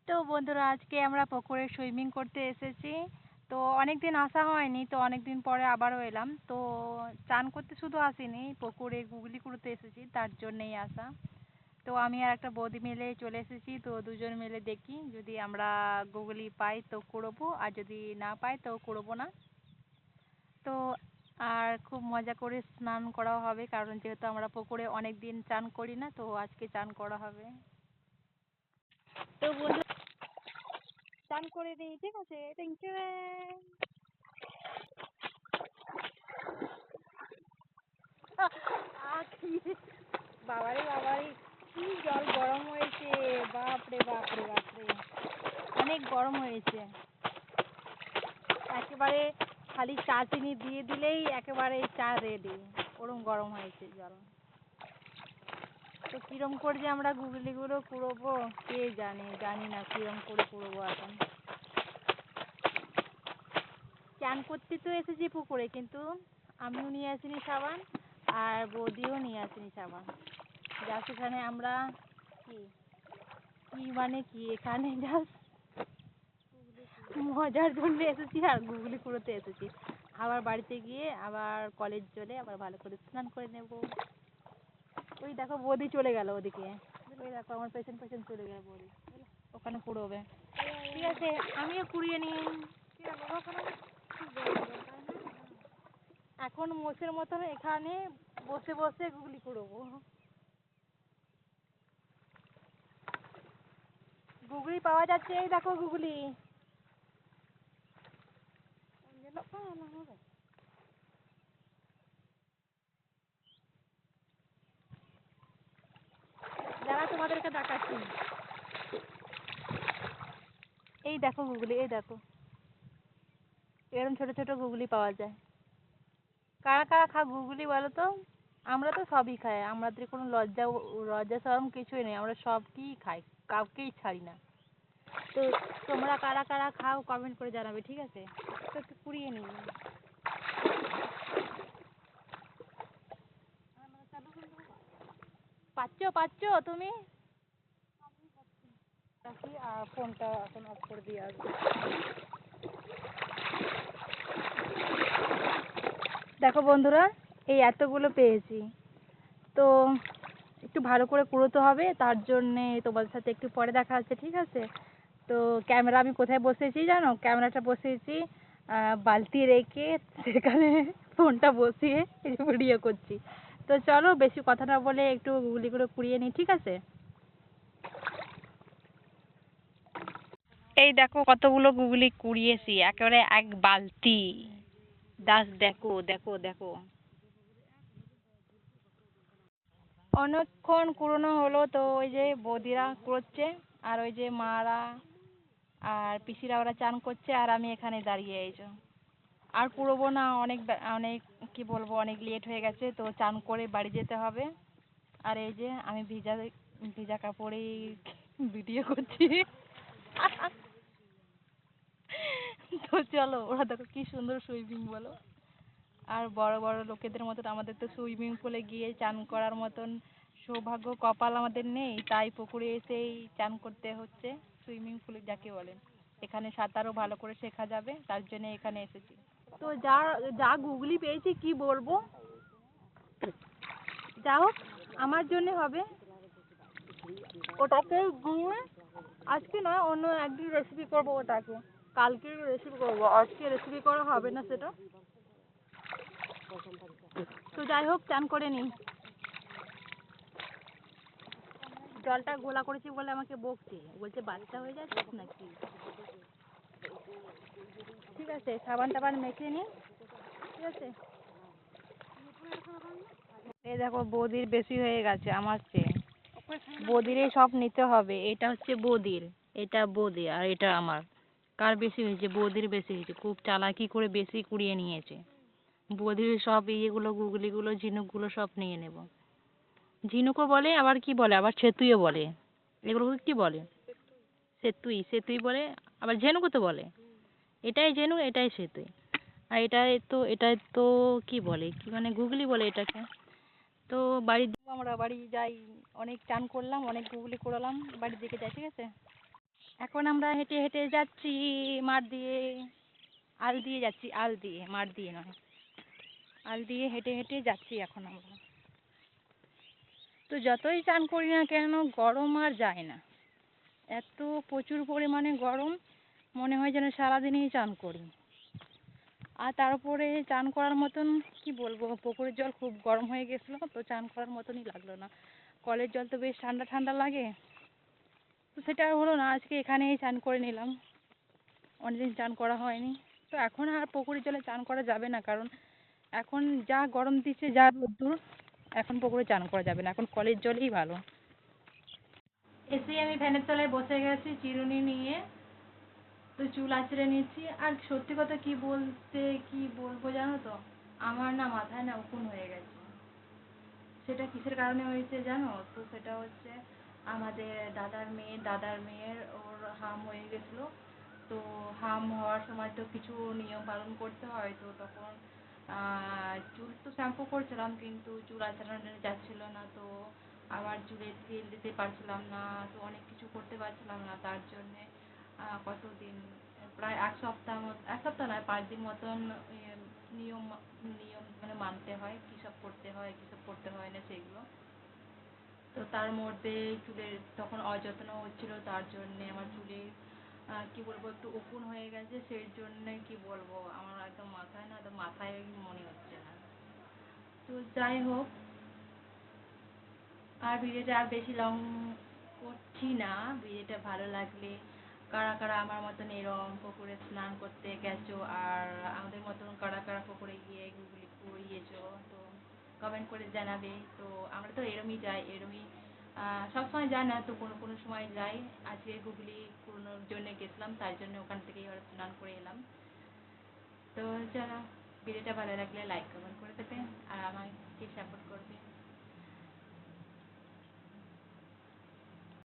তো বন্ধুরা আজকে আমরা পুকুরে সুইমিং করতে এসেছি। তো অনেকদিন আসা হয়নি, তো অনেকদিন পরে আবারও এলাম। তো চান করতে শুধু আসিনি, পুকুরে গুগলি করতে এসেছি, তার জন্যেই আসা। তো আমি আর একটা বৌদি মিলে চলে এসেছি। তো দুজন মিলে দেখি যদি আমরা গুগলি পাই তো কুড়োবো, আর যদি না পাই তো কুড়োবো না। তো আর খুব মজা করে স্নান করাও হবে, কারণ যেহেতু আমরা পুকুরে অনেক দিন চান করি না, তো আজকে চান করা হবে। তো বন্ধু চান করে দিই, ঠিক আছে? Thank you. বাবারে বাবারে, কি জল গরম হয়েছে! বাপরে বাপরে বাপরে, অনেক গরম হয়েছে। একেবারে খালি চা চিনি দিয়ে দিলেই একেবারে চা রেডি, ওরম গরম হয়েছে জল। তো কিরম করে যে আমরা গুগলিগুলো কুড়োবো কে জানে, জানি না কিরম করে কুড়োবো এখন। চান করতে তো এসেছি পুকুরে, কিন্তু আমিও নিয়ে আসিনি সাবান, আর বৌদিও নিয়ে আসিনি সাবান। জাস্ট এখানে আমরা কি কি মানে কি এখানে জাস্ট মজার জন্য এসেছি আর গুগলি কুড়োতে এসেছি। আবার বাড়িতে গিয়ে আবার কলেজ চলে আবার ভালো করে স্নান করে নেব। ওই দেখো বৌদি চলে গেল ওদিকে, ওই দেখো আমার পেছন পেছন চলে গেল বৌদি, ওখানে কুড়োবে। ঠিক আছে, আমিও কুড়িয়ে নিই। এখন মোষের মতন এখানে বসে বসে গুগলি কুড়োবো। গুগলি পাওয়া যাচ্ছে, এই দেখো গুগলি। যারা তোমাদেরকে দেখাচ্ছি, এই দেখো গুগলি, এই দেখো এরকম ছোট ছোট গুগলি পাওয়া যায়। কারা কারা খাও গুগলি বলো তো? আমরা তো সবই খাই, আমাদের কোনো লজ্জা লজ্জা শরম কিছুই নেই, আমরা সবই খাই, কাউকেই ছাড়ি না। তো তোমরা কারা কারা খাও কমেন্ট করে জানাবে, ঠিক আছে? তো একটু কুড়িয়ে নিই। পাচ্ছ পাচ্ছ তুমি? রাখি আর ফোনটা এখন অফ করে দিয়ে আসবো। দেখো বন্ধুরা, এই এতগুলো পেয়েছি। তো একটু ভালো করে কুড়োতে হবে, তার জন্যে তোমাদের সাথে একটু পরে দেখা হচ্ছে, ঠিক আছে? তো ক্যামেরা আমি কোথায় বসিয়েছি জানো? ক্যামেরাটা বসিয়েছি বালতি রেখে, সেখানে ফোনটা বসিয়ে ভিডিও করছি। তো চলো বেশি কথা না বলে একটু গুগলিগুলো কুড়িয়ে নিই, ঠিক আছে? এই দেখো কতগুলো গুগলি কুড়িয়েছি, একেবারে এক বালতি। দাস দেখো দেখো দেখো, অনেকক্ষণ কুড়োনো হলো। তো ওই যে বৌদিরা কুড়োচ্ছে, আর ওই যে মারা আর পিসিরা ওরা চান করছে, আর আমি এখানে দাঁড়িয়ে এই যে। আর কুড়োবো না, অনেক অনেক কি বলবো, অনেক লেট হয়ে গেছে, তো চান করে বাড়ি যেতে হবে। আর এই যে আমি ভিজা ভিজা কাপড়েই ভিডিও করছি। তো চলো, ওরা দেখো কি সুন্দর সুইমিং বলো। আর বড় বড় লোকেদের মতন আমাদের তো সুইমিং পুলে গিয়ে চান করার মতন সৌভাগ্য কপাল আমাদের নেই, তাই পুকুরে এসেই চান করতে হচ্ছে। সুইমিং পুল যাকে বলে, এখানে সাঁতারও ভালো করে শেখা যাবে, তার জন্য এখানে এসেছি। তো যা যা গুগলি পেয়েছি কি বলবো, যা হোক আমার জন্য হবে। ওটাকে দিয়ে আজকে নয়, অন্য একদিন রেসিপি করবো ওটাকে, কালকে রেসিপি করবো, আজকে রেসিপি করা হবে না সেটা। তো যাই হোক চান করে নিই। জলটা ঘোলা করেছি বলে আমাকে বকছে, বলছে বাচ্চা হয়ে যাচ্ছিস নাকি। ঠিক আছে, সাবান টাবান মেখে নিই, ঠিক আছে? এই দেখো বৌদির বেশি হয়ে গেছে আমার চেয়ে, বৌদিরই সব নিতে হবে। এটা হচ্ছে বৌদির, এটা বৌদি, আর এটা আমার। কার বেশি হয়েছে? বৌদির বেশি হয়েছে, খুব চালাকি করে বেশি কুড়িয়ে নিয়েছে। বৌদির সব ইয়েগুলো গুগলিগুলো ঝিনুকগুলো সব নিয়ে নেব। ঝিনুকও বলে, আবার কি বলে, আবার ছেতুইও বলে। এগুলোকে কি বলে? সেতুই, সেতুই বলে, আবার ঝিনুকও তো বলে। এটাই ঝিনুক, এটাই সেতুই। আর এটা তো কি বলে, কি মানে গুগলি বলে এটাকে। তো বাড়ির দিকে আমরা বাড়ি যাই, অনেক চান করলাম, অনেক গুগলি কুড়ালাম, বাড়ির দিকে যাই, ঠিক আছে? এখন আমরা হেঁটে হেঁটে যাচ্ছি মাঠ দিয়ে, আল দিয়ে যাচ্ছি, আল দিয়ে, মাঠ দিয়ে নয়। আল দিয়ে হেঁটে হেঁটে যাচ্ছি এখন আমরা। তো যতই চান করি না কেন গরম আর যায় না, এত প্রচুর পরিমাণে গরম, মনে হয় যেন সারাদিনই চান করি। আর তার উপরে চান করার মতন কি বলবো, পুকুরের জল খুব গরম হয়ে গেছিলো, তো চান করার মতনই লাগলো না। কলের জল তো বেশ ঠান্ডা ঠান্ডা লাগে, তো সেটা আর হলো না, আজকে এখানেই চান করে নিলাম, অনেকদিন চান করা হয়নি। তো এখন আর পুকুরের জলে চান করা যাবে না, কারণ এখন যা গরম দিচ্ছে, যা রোদ্দুর, এখন পুকুরে চান করা যাবে না, এখন কলের জলই ভালো। এসেই আমি ফ্যানের তলায় বসে গেছি চিরুনি নিয়ে, তো চুল আঁচড়ে নিচ্ছি। আর সত্যি কথা কি বলবো জানো তো, আমার না মাথায় না উকুন হয়ে গেছে। সেটা কিসের কারণে হয়েছে জানো তো, সেটা হচ্ছে আমাদের দাদার মেয়ের ওর হাম হয়ে গেছিলো। তো হাম হওয়ার সময় তো কিছু নিয়ম পালন করতে হয়, তো তখন চুল তো শ্যাম্পু করছিলাম কিন্তু চুল আঁচড়ানো যাচ্ছিল না, তো আবার চুলে তেল দিতে পারছিলাম না, তো অনেক কিছু করতে পারছিলাম না, তার জন্যে কতদিন, প্রায় এক সপ্তাহ নয় 5 দিন মতন নিয়ম নিয়ম মানে মানতে হয়, কী সব করতে হয় কী সব করতে হয় না সেগুলো। তো তার মধ্যে চুলের তখন অযত্ন হচ্ছিল, তার জন্যে আমার চুলে কি বলবো একটু উকুন হয়ে গেছে, সেই জন্যে কি বলবো আমার একদম মাথায় না, একদম মাথায় মনে হচ্ছে না। তো যাই হোক, আর ভিডিওটা আর বেশি লং করছি না। ভিডিওটা ভালো লাগলে কারা কারা আমার মতন এরম পুকুরে স্নান করতে গেছো, আর আমাদের মতন কারা কারা পুকুরে গিয়ে গুগলি কুড়িয়েছো, তো কমেন্ট করে জানাবে। তো আমরা তো এরমই যাই, এরমই সবসময় যাই না, তো কোনো কোনো সময় যাই। আজকে গুগলি কুড়োনোর জন্য গেছিলাম, তাই জন্য ওখান থেকেই এবার স্নান করে এলাম। তো চলো, ভিডিওটা ভালো লাগলে লাইক কমেন্ট করে দেবে আর আমাকে সাপোর্ট করবে।